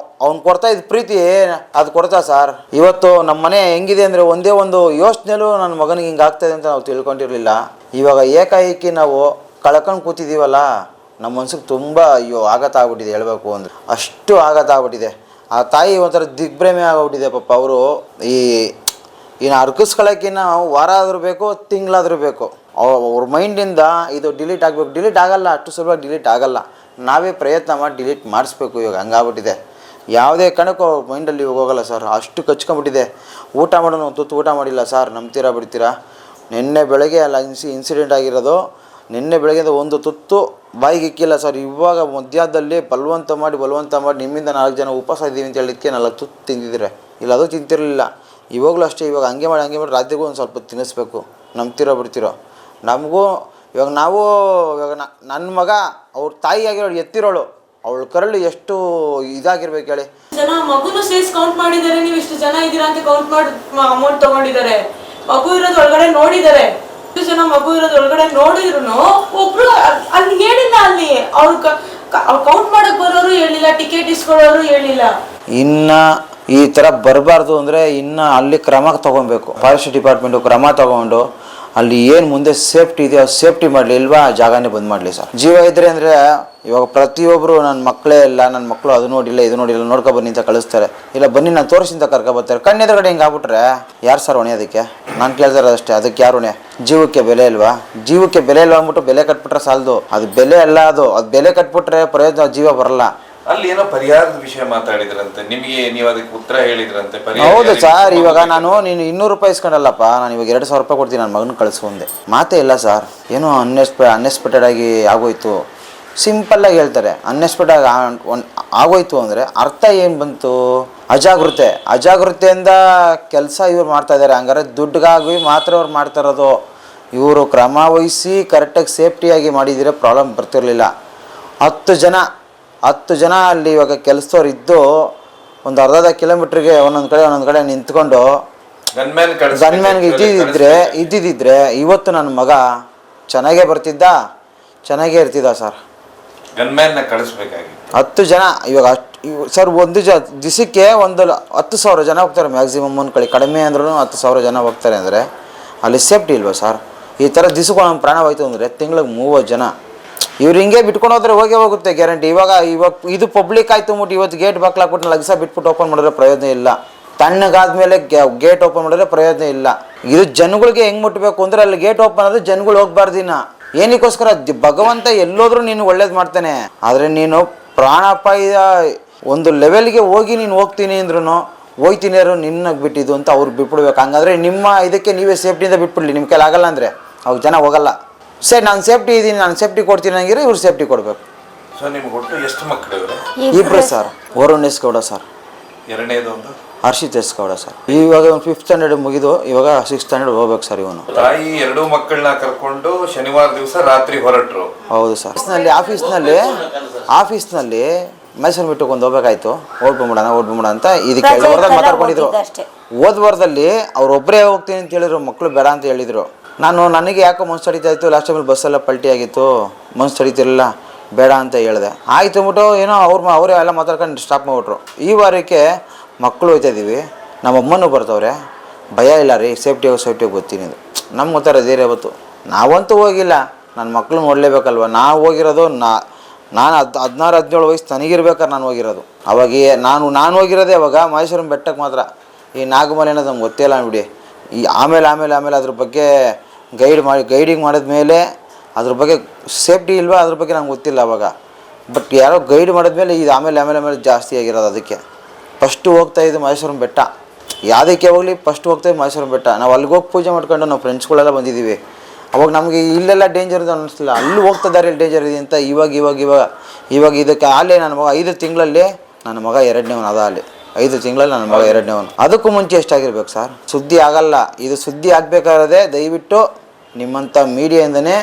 ಅವ್ನು ಕೊಡ್ತಾ ಇದ್ದ ಪ್ರೀತಿ ಅದು ಕೊಡ್ತಾ ಸರ್. ಇವತ್ತು ನಮ್ಮ ಮನೆ ಹೆಂಗಿದೆ ಅಂದರೆ ಒಂದೇ ಒಂದು ಯೋಚನೆಲೂ ನನ್ನ ಮಗನಿಗೆ ಹಿಂಗೆ ಆಗ್ತಾಯಿದೆ ಅಂತ ನಾವು ತಿಳ್ಕೊಂಡಿರಲಿಲ್ಲ. ಇವಾಗ ಏಕಾಏಕಿ ನಾವು ಕಳ್ಕೊಂಡು ಕೂತಿದ್ದೀವಲ್ಲ, ನಮ್ಮ ಮನ್ಸಿಗೆ ತುಂಬ ಆಘಾತ ಆಗ್ಬಿಟ್ಟಿದೆ. ಹೇಳಬೇಕು ಅಂದರೆ ಅಷ್ಟು ಆಘಾತ ಆಗ್ಬಿಟ್ಟಿದೆ. ಆ ತಾಯಿ ಒಂಥರ ದಿಗ್ಭ್ರಮೆ ಆಗೋಗ್ಬಿಟ್ಟಿದೆ ಪಾಪ. ಅವರು ಇನ್ನು ಅರ್ಕಿಸ್ಕೊಳ್ಳೋಕ್ಕಿನ್ನ ವಾರ ಆದರೂ ಬೇಕು, ತಿಂಗಳಾದರೂ ಬೇಕು. ಅವ್ರ ಮೈಂಡಿಂದ ಇದು ಡಿಲೀಟ್ ಆಗಬೇಕು. ಡಿಲೀಟ್ ಆಗಲ್ಲ, ಅಷ್ಟು ಸುಲಭ ಡಿಲೀಟ್ ಆಗಲ್ಲ. ನಾವೇ ಪ್ರಯತ್ನ ಮಾಡಿ ಡಿಲೀಟ್ ಮಾಡಿಸ್ಬೇಕು. ಇವಾಗ ಹಂಗಾಗ್ಬಿಟ್ಟಿದೆ. ಯಾವುದೇ ಕಣಕ್ಕೂ ಅವ್ರ ಮೈಂಡಲ್ಲಿ ಹೋಗಲ್ಲ ಸರ್. ಅಷ್ಟು ಕಚ್ಕೊಂಡ್ಬಿಟ್ಟಿದೆ. ಊಟ ಮಾಡೋನು ತುತ್ತು ಊಟ ಮಾಡಿಲ್ಲ ಸರ್, ನಂಬ್ತೀರಾ ಬಿಡ್ತೀರಾ? ನಿನ್ನೆ ಬೆಳಗ್ಗೆ ಅಲ್ಲ ಇನ್ಸಿಡೆಂಟ್ ಆಗಿರೋದು. ನಿನ್ನೆ ಬೆಳಗ್ಗೆಯಿಂದ ಒಂದು ತುತ್ತು ಬಾಯಿಗೆ ಇಕ್ಕಿಲ್ಲ ಸರ್. ಇವಾಗ ಮಧ್ಯಾಹ್ನದಲ್ಲಿ ಬಲವಂತ ಮಾಡಿ ನಿಮ್ಮಿಂದ 4 ಜನ ಉಪವಾಸ ಇದ್ದೀವಿ ಅಂತ ಹೇಳಿದ್ದಕ್ಕೆ 4 ತುತ್ತು ತಿಂದಿದ್ರೆ, ಇಲ್ಲ ಅದು ತಿಂತಿರಲಿಲ್ಲ. ಇವಾಗಲೂ ಅಷ್ಟೇ. ಇವಾಗ ಹಂಗೆ ಮಾಡಿ ರಾತ್ರಿಗೂ ಒಂದು ಸ್ವಲ್ಪ ತಿನ್ನಿಸ್ಬೇಕು. ನಂಬ್ತಿರೋ ಬಿಡ್ತಿರೋ ನಮಗೂ. ಇವಾಗ ನನ್ನ ಮಗ ಅವ್ರ ತಾಯಿ ಆಗಿರೋಳು ಎತ್ತಿರೋಳು, ಅವಳು ಕರಳು ಎಷ್ಟು ಇದಾಗಿರ್ಬೇಕು ಹೇಳಿ. ಜನ ಮಗುನು ಸೇರಿಸಿ ಕೌಂಟ್ ಮಾಡಿದ್ದಾರೆ. ನೀವು ಇಷ್ಟು ಜನ ಇದ್ದೀರಾ ಅಂತ ಕೌಂಟ್ ಮಾಡಿ ಅಮೌಂಟ್ ತಗೊಂಡಿದ್ದಾರೆ. ಮಗು ಇರೋದು ಒಳಗಡೆ ನೋಡಿದ್ದಾರೆ. ಇಷ್ಟು ಜನ ಮಗು ಇರೋದು ಒಳಗಡೆ ನೋಡಿದ್ರು ಒಬ್ರು ಅಲ್ಲಿ ಹೇಳಿಲ್ಲ. ಅಲ್ಲಿ ಅವ್ರು ಕೌಂಟ್ ಮಾಡಕ್ ಬರೋರು ಹೇಳಿಲ್ಲ, ಟಿಕೆಟ್ ಇಸ್ಕೊಳ್ಳೋರು ಹೇಳಿಲ್ಲ. ಇನ್ನ ಈ ಥರ ಬರಬಾರ್ದು ಅಂದರೆ ಇನ್ನು ಅಲ್ಲಿ ಕ್ರಮ ತೊಗೊಬೇಕು. ಫಾರೆಸ್ಟ್ ಡಿಪಾರ್ಟ್ಮೆಂಟು ಕ್ರಮ ತೊಗೊಂಡು ಅಲ್ಲಿ ಏನು ಮುಂದೆ ಸೇಫ್ಟಿ ಇದೆಯೋ ಸೇಫ್ಟಿ ಮಾಡಲಿ, ಇಲ್ವಾ ಜಾಗನೇ ಬಂದ್ ಮಾಡಲಿ ಸರ್. ಜೀವ ಇದ್ರೆ ಅಂದರೆ ಇವಾಗ ಪ್ರತಿಯೊಬ್ಬರು ನನ್ನ ಮಕ್ಕಳೇ ಇಲ್ಲ, ನನ್ನ ಮಕ್ಕಳು ಅದು ನೋಡಿಲ್ಲ ಇದು ನೋಡಿಲ್ಲ, ನೋಡ್ಕೊ ಬನ್ನಿ ಅಂತ ಕಳಿಸ್ತಾರೆ. ಇಲ್ಲ ಬನ್ನಿ ನಾನು ತೋರಿಸಿಂತ ಕರ್ಕೊಬರ್ತಾರೆ. ಕಣ್ಣೆದುರುಗಡೆ ಹಿಂಗೆ ಆಗ್ಬಿಟ್ರೆ ಯಾರು ಸರ್ ಹೊಣೆ? ಅದಕ್ಕೆ ನಾನು ಕೇಳ್ತಾರೆ ಅಷ್ಟೇ. ಅದಕ್ಕೆ ಯಾರು ಹೊಣೆ? ಜೀವಕ್ಕೆ ಬೆಲೆ ಇಲ್ವಾ? ಜೀವಕ್ಕೆ ಬೆಲೆ ಇಲ್ವಾ ಅಂದ್ಬಿಟ್ಟು ಬೆಲೆ ಕಟ್ಬಿಟ್ರೆ ಸಾಲದು. ಅದು ಬೆಲೆ ಅಲ್ಲ, ಅದು ಬೆಲೆ ಕಟ್ಬಿಟ್ರೆ ಪ್ರಯೋಜನ ಜೀವ ಬರಲ್ಲ. ಅಲ್ಲಿ ಏನೋ ಪರಿಹಾರದ ವಿಷಯ ಮಾತಾಡಿದ್ರಂತೆ, ನಿಮಗೆ ನೀವು ಅದಕ್ಕೆ ಉತ್ತರ ಹೇಳಿದ್ರಂತೆ. ಹೌದು ಸರ್. ಇವಾಗ ನೀನು 200 ರೂಪಾಯಿ ಇಸ್ಕೊಂಡಲ್ಲಪ್ಪ, ನಾನು ಇವಾಗ 2000 ರೂಪಾಯಿ ಕೊಡ್ತೀನಿ, ನನ್ನ ಮಗನ ಕಳಿಸ್ಕೊಂಡೆ. ಮಾತೇ ಇಲ್ಲ ಸರ್. ಏನೋ ಅನ್ಎಕ್ಸ್ಪೆಕ್ಟೆಡ್ ಆಗಿ ಆಗೋಯ್ತು. ಸಿಂಪಲ್ಲಾಗಿ ಹೇಳ್ತಾರೆ. ಅನ್ಎಕ್ಸ್ಪೆಕ್ಟೆಡ್ ಆಗೋಯ್ತು ಅಂದರೆ ಅರ್ಥ ಏನು ಬಂತು? ಅಜಾಗೃತೆಯಿಂದ ಕೆಲಸ ಇವ್ರು ಮಾಡ್ತಾ ಇದ್ದಾರೆ. ಹಂಗಾರೆ ದುಡ್ಡಿಗಾಗಿ ಮಾತ್ರ ಅವ್ರು ಮಾಡ್ತಾ ಇರೋದು. ಇವರು ಕ್ರಮ ವಹಿಸಿ ಕರೆಕ್ಟಾಗಿ ಸೇಫ್ಟಿಯಾಗಿ ಮಾಡಿದರೆ ಪ್ರಾಬ್ಲಮ್ ಬರ್ತಿರಲಿಲ್ಲ. 10 ಜನ ಅಲ್ಲಿ ಇವಾಗ ಕೆಲಸದವ್ರು ಇದ್ದು ಒಂದು ಅರ್ಧ ಕಿಲೋಮೀಟ್ರಿಗೆ ಒಂದೊಂದು ಕಡೆ ನಿಂತ್ಕೊಂಡು ಗನ್ಮ್ಯಾನ್ಗೆ ಇದ್ದಿದ್ದಿದ್ರೆ ಇವತ್ತು ನನ್ನ ಮಗ ಚೆನ್ನಾಗೇ ಬರ್ತಿದ್ದ, ಚೆನ್ನಾಗೇ ಇರ್ತಿದ್ದ ಸರ್. ಗನ್ಮ್ಯಾನ್ನ ಕಳಿಸ್ಬೇಕಾಗಿತ್ತು. 10 ಜನ ಇವಾಗ ಸರ್ ಒಂದು ದಿವಸಕ್ಕೆ 10,000 ಜನ ಹೋಗ್ತಾರೆ ಮ್ಯಾಕ್ಸಿಮಮ್. ಒಂದು ಕಡಿಮೆ ಅಂದ್ರೂ 10,000 ಜನ ಹೋಗ್ತಾರೆ ಅಂದರೆ ಅಲ್ಲಿ ಸೇಫ್ಟಿ ಇಲ್ವಾ ಸರ್? ಈ ಥರ ದಿವಸಕ್ಕೆ ನಮ್ಮ ಪ್ರಾಣವಾಯಿತು ಅಂದರೆ ತಿಂಗಳಿಗೆ 30 ಜನ. ಇವ್ರು ಹಿಂಗೆ ಬಿಟ್ಕೊಂಡು ಹೋದ್ರೆ ಹೋಗುತ್ತೆ ಗ್ಯಾರಂಟಿ. ಇವಾಗ ಇದು ಪಬ್ಲಿಕ್ ಆಯ್ತು ಅಂದ್ಬಿಟ್ಟು ಇವತ್ತು ಗೇಟ್ ಬಾಕ್ಲಾಕ್ಬಿಟ್ಟು ಲಗ್ಸ ಬಿಟ್ಬಿಟ್ಟು ಓಪನ್ ಮಾಡಿದ್ರೆ ಪ್ರಯೋಜನ ಇಲ್ಲ. ತಣ್ಣಗಾದ್ಮೇಲೆ ಗೇಟ್ ಓಪನ್ ಮಾಡಿದ್ರೆ ಪ್ರಯೋಜನ ಇಲ್ಲ. ಇದು ಜನಗಳಿಗೆ ಹೆಂಗ್ ಮುಟ್ಟಬೇಕು ಅಂದ್ರೆ ಅಲ್ಲಿ ಗೇಟ್ ಓಪನ್ ಆದ್ರೆ ಜನಗಳು ಹೋಗ್ಬಾರ್ದಿನ. ಏನಕ್ಕೋಸ್ಕರ ಭಗವಂತ ಎಲ್ಲೋದ್ರೂ ನೀನು ಒಳ್ಳೇದು ಮಾಡ್ತಾನೆ. ಆದರೆ ನೀನು ಪ್ರಾಣಾಪಾಯ ಒಂದು ಲೆವೆಲ್ಗೆ ಹೋಗಿ ನೀನು ಹೋಗ್ತೀನಿ ಅಂದ್ರೂ ಹೋಯ್ತೀನಿ ಯಾರು ನಿನ್ನ ಬಿಟ್ಟಿದ್ದು ಅಂತ ಅವ್ರು ಬಿಟ್ಬಿಡ್ಬೇಕು. ಹಂಗಾದ್ರೆ ನಿಮ್ಮ ಇದಕ್ಕೆ ನೀವೇ ಸೇಫ್ಟಿಯಿಂದ ಬಿಟ್ಬಿಡ್ಲಿ. ನಿಮ್ಮ ಕೈಲಿ ಆಗಲ್ಲ ಅಂದರೆ ಅವ್ರು ಜನ ಹೋಗಲ್ಲ. ಸರಿ ನಾನು ಸೇಫ್ಟಿ ಇದ್ದೀನಿ, ನಾನು ಸೇಫ್ಟಿ ಕೊಡ್ತೀನಿ ಹಂಗಿದ್ರೆ ಇವ್ರು ಸೇಫ್ಟಿ ಕೊಡಬೇಕು. ಸೊ ನಿಮ್ಗೆ ಒಟ್ಟು ಎಷ್ಟು ಮಕ್ಕಳು ಇವರು? ಇಬ್ಬರು sir. Varun S Gowda sir, ಎರಡನೇದೊಂದು ಹರ್ಷಿತ್ ಎಸ್ ಗೌಡ ಸರ್. ಇವಾಗ ಒಂದು 5th ಸ್ಟ್ಯಾಂಡರ್ಡ್ ಮುಗಿದು ಇವಾಗ 6th ಸ್ಟ್ಯಾಂಡರ್ಡ್ ಹೋಗ್ಬೇಕು ಸರ್. ಇವನು ತಾಯಿ 2 ಮಕ್ಕಳನ್ನ ಕರ್ಕೊಂಡು ಶನಿವಾರ ದಿವಸ ರಾತ್ರಿ ಹೊರಟ್ರು. ಹೌದು ಸರ್. ಆಫೀಸ್ನಲ್ಲಿ ಮೈಸೂರು ಬಿಟ್ಟು ಒಂದು ಹೋಗ್ಬೇಕಾಯ್ತು. ಓಡ್ಬಿಡ ಅಂತ ಇದಕ್ಕೆ 2 ವಾರದಲ್ಲಿ ಮಾತಾಡ್ಕೊಂಡಿದ್ರು. ಹೋದ ವಾರದಲ್ಲಿ ಅವ್ರೊಬ್ಬರೇ ಹೋಗ್ತೀನಿ ಅಂತ ಹೇಳಿದ್ರು, ಮಕ್ಕಳು ಬೇಡ ಅಂತ ಹೇಳಿದ್ರು. ನನಗೆ ಯಾಕೋ ಮನ್ಸು ತಡೀತಾ ಇತ್ತು. ಲಾಸ್ಟ್ ಟೈಮಲ್ಲಿ ಬಸ್ಸೆಲ್ಲ ಪಲ್ಟಿ ಆಗಿತ್ತು, ಮನ್ಸು ತಡೀತಿರಲಿಲ್ಲ, ಬೇಡ ಅಂತ ಹೇಳಿದೆ. ಆಯ್ತು ಅಂದ್ಬಿಟ್ಟು ಏನೋ ಅವರೇ ಎಲ್ಲ ಮಾತಾಡ್ಕೊಂಡು ಸ್ಟಾಪ್ ಮಾಡಿಬಿಟ್ರು. ಈ ವಾರಕ್ಕೆ ಮಕ್ಕಳು ಹೋಗ್ತಾ ಇದ್ದೀವಿ, ನಮ್ಮ ಅಮ್ಮನೂ ಬರ್ತವ್ರೆ. ಭಯ ಇಲ್ಲ ರೀ, ಸೇಫ್ಟಿಯಾಗಿ ಗೊತ್ತೀನಿ. ಇದು ನಮ್ಮ ಗೊತ್ತಾರ ಧೈರ್ಯ ಬಂತು. ನಾವಂತೂ ಹೋಗಿಲ್ಲ, ನನ್ನ ಮಕ್ಕಳು ನೋಡಲೇಬೇಕಲ್ವ. ನಾವು ಹೋಗಿರೋದು ನಾನು 16-17 ವಯಸ್ಸು ನನಗಿರ್ಬೇಕಾದ್ರೆ ನಾನು ಹೋಗಿರೋದು. ಅವಾಗ ನಾನು ಹೋಗಿರೋದೇ ಅವಾಗ ಮಹೇಶ್ವರನ ಬೆಟ್ಟಕ್ಕೆ ಮಾತ್ರ. ಈ ನಾಗಮಲೆ ಅನ್ನೋದು ನಮ್ಗೆ ಗೊತ್ತೇ ಇಲ್ಲ ಬಿಡಿ. ಈ ಆಮೇಲೆ ಅದ್ರ ಬಗ್ಗೆ ಗೈಡಿಂಗ್ ಮಾಡಿದ್ಮೇಲೆ ಅದ್ರ ಬಗ್ಗೆ ಸೇಫ್ಟಿ ಇಲ್ವಾ ಅದ್ರ ಬಗ್ಗೆ ನಂಗೆ ಗೊತ್ತಿಲ್ಲ ಅವಾಗ. ಬಟ್ ಯಾರೋ ಗೈಡ್ ಮಾಡಿದ್ಮೇಲೆ ಇದು ಆಮೇಲೆ ಜಾಸ್ತಿ ಆಗಿರೋದು. ಅದಕ್ಕೆ ಫಸ್ಟು ಹೋಗ್ತಾಯಿದ್ದು ಮಹೇಶ್ವರನ ಬೆಟ್ಟ. ಯಾವುದಕ್ಕೆ ಹೋಗಲಿ ಫಸ್ಟ್ ಹೋಗ್ತಾಯಿದ್ದು ಮಹೇಶ್ವರನ ಬೆಟ್ಟ. ನಾವು ಅಲ್ಲಿಗೆ ಹೋಗಿ ಪೂಜೆ ಮಾಡ್ಕೊಂಡು ನಾವು ಫ್ರೆಂಡ್ಸ್ಗಳೆಲ್ಲ ಬಂದಿದ್ದೀವಿ. ಅವಾಗ ನಮಗೆ ಇಲ್ಲೆಲ್ಲ ಡೇಂಜರ್ ಇದೆ ಅನ್ನಿಸ್ಲಿಲ್ಲ, ಅಲ್ಲಿ ಹೋಗ್ತಿದ್ದಾರೆ ಡೇಂಜರ್ ಇದೆ ಅಂತ. ಇವಾಗ ಇದಕ್ಕೆ ಅಲ್ಲೇ ನನ್ನ ಮಗ 5 ತಿಂಗಳಲ್ಲಿ ನನ್ನ ಮಗ 2ನೇವನು ಅದ. ಅಲ್ಲಿ 5 ತಿಂಗಳಲ್ಲಿ ನನ್ನ ಮಗ 2ನೇವನು. ಅದಕ್ಕೂ ಮುಂಚೆ ಎಷ್ಟಾಗಿರ್ಬೇಕು ಸರ್? ಸುದ್ದಿ ಆಗಲ್ಲ. ಇದು ಸುದ್ದಿ ಆಗಬೇಕಾದ್ರೆ ದಯವಿಟ್ಟು ನಿಮ್ಮಂಥ ಮೀಡಿಯಾಯಿಂದನೇ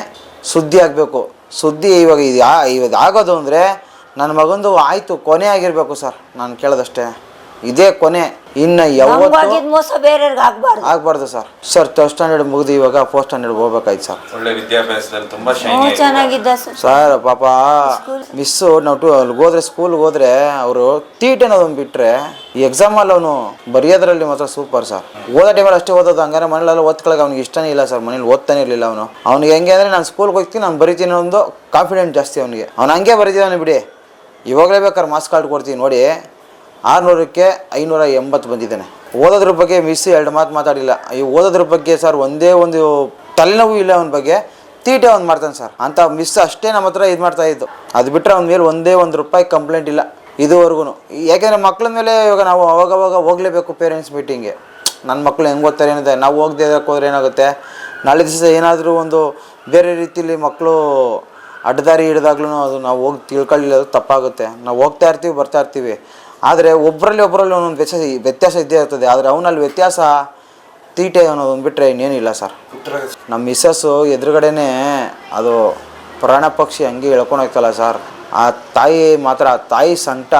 ಸುದ್ದಿ ಆಗಬೇಕು. ಸುದ್ದಿ ಇವಾಗ ಆಗೋದು ಅಂದರೆ ನನ್ನ ಮಗಂದು ಆಯಿತು, ಕೊನೆ ಆಗಿರಬೇಕು ಸರ್. ನಾನು ಕೇಳೋದಷ್ಟೇ, ಇದೇ ಕೊನೆ. ಇನ್ನು ಯಾವತ್ತೂ ಮೋಸ ಬೇರೆಯವ್ರಿಗೆ ಆಗ್ಬಾರ್ದು ಸರ್. 3rd ಸ್ಟ್ಯಾಂಡರ್ಡ್ ಮುಗಿದು ಇವಾಗ 4th ಸ್ಟ್ಯಾಂಡರ್ಡ್ ಹೋಗ್ಬೇಕಾಯ್ತು ಸರ್. ಒಳ್ಳೆ ವಿದ್ಯಾಭ್ಯಾಸದಲ್ಲಿ ತುಂಬಾ ಚೆನ್ನಾಗಿದ್ದ ಸರ್. ಪಾಪ ಮಿಸ್ಸು ನಾವು ಅಲ್ಲಿಗೆ ಹೋದ್ರೆ ಸ್ಕೂಲ್ಗೆ ಹೋದ್ರೆ ಅವರು ತೀಟೆನೋದೊಂದು ಬಿಟ್ಟರೆ ಈ ಎಕ್ಸಾಮಲ್ಲಿ ಅವನು ಬರೆಯೋದ್ರಲ್ಲಿ ಮಾತ್ರ ಸೂಪರ್ ಸರ್. ಓದೋ ಟೈಮಲ್ಲಿ ಅಷ್ಟೇ ಓದೋದು. ಹಂಗಾರೆ ಮನೇಲೆಲ್ಲ ಓದ್ಕೊಳಕ್ಕೆ ಅವ್ನಿಗೆ ಇಷ್ಟನೇ ಇಲ್ಲ ಸರ್. ಮನೇಲಿ ಓದ್ತಾನೆ ಇರಲಿಲ್ಲ ಅವ್ನಿಗೆ ಹೆಂಗೆ ಅಂದರೆ ನಾನು ಸ್ಕೂಲ್ಗೆ ಹೋಗ್ತೀನಿ, ನಾನು ಬರಿತೀನಿ ಒಂದು ಕಾನ್ಫಿಡೆಂಟ್ ಜಾಸ್ತಿ ಅವನಿಗೆ. ಅವ್ನು ಹಂಗೆ ಬರೀತಿದ್ದಾನೆ ಬಿಡಿ. ಇವಾಗಲೇ ಬೇಕಾದ್ರೆ ಮಾರ್ಕ್ಸ್ ಕಾರ್ಡ್ ಕೊಡ್ತೀನಿ ನೋಡಿ. 600ಕ್ಕೆ 580 ಬಂದಿದ್ದಾನೆ. ಓದೋದ್ರ ಬಗ್ಗೆ ಮಿಸ್ 2 ಮಾತು ಮಾತಾಡಿಲ್ಲ. ಈ ಓದೋದ್ರ ಬಗ್ಗೆ ಸರ್ ಒಂದೇ ಒಂದು ತಲೆನೋವು ಇಲ್ಲ ಅವನ ಬಗ್ಗೆ. ತೀಟೆ ಒಂದು ಮಾಡ್ತಾನೆ ಸರ್. ಅಂತ ಮಿಸ್ ಅಷ್ಟೇ ನಮ್ಮ ಹತ್ರ ಇದು ಮಾಡ್ತಾಯಿದ್ದು. ಅದು ಬಿಟ್ಟರೆ ಅವನ ಮೇಲೆ ಒಂದೇ ₹1 ಕಂಪ್ಲೇಂಟ್ ಇಲ್ಲ ಇದುವರೆಗೂ. ಯಾಕೆಂದರೆ ಮಕ್ಕಳ ಮೇಲೆ ಇವಾಗ ನಾವು ಅವಾಗವಾಗ ಹೋಗಲೇಬೇಕು ಪೇರೆಂಟ್ಸ್ ಮೀಟಿಂಗ್ಗೆ. ನನ್ನ ಮಕ್ಕಳು ಹೆಂಗೆ ಓದ್ತಾರೆ ಏನಿದೆ, ನಾವು ಹೋಗದೆ ಹೋದ್ರೆ ಏನಾಗುತ್ತೆ, ನಾಳೆ ದಿವಸ ಏನಾದರೂ ಒಂದು ಬೇರೆ ರೀತಿಯಲ್ಲಿ ಮಕ್ಕಳು ಅಡ್ಡದಾರಿ ಹಿಡಿದಾಗ್ಲೂ ಅದು ನಾವು ಹೋಗಿ ತಿಳ್ಕೊಳ್ಳಿಲ್ಲ, ಅದು ತಪ್ಪಾಗುತ್ತೆ. ನಾವು ಹೋಗ್ತಾ ಇರ್ತೀವಿ, ಬರ್ತಾ ಇರ್ತೀವಿ. ಆದರೆ ಒಬ್ಬರಲ್ಲಿ ಒಂದೊಂದು ವ್ಯತ್ಯಾಸ ಇದ್ದೇ ಇರ್ತದೆ. ಆದರೆ ಅವನಲ್ಲಿ ವ್ಯತ್ಯಾಸ ತೀಟೆ ಅನ್ನೋದೊಂದು ಬಿಟ್ಟರೆ ಇನ್ನೇನು ಇಲ್ಲ ಸರ್. ನಮ್ಮ ಮಿಸ್ಸಸ್ಸು ಎದುರುಗಡೆನೇ ಅದು ಪ್ರಾಣ ಪಕ್ಷಿ ಹಂಗೆ ಎಳ್ಕೊಂಡು ಹೋಗ್ತಲ್ಲ ಸರ್. ಆ ತಾಯಿ ಮಾತ್ರ, ಆ ತಾಯಿ ಸಂಕಟ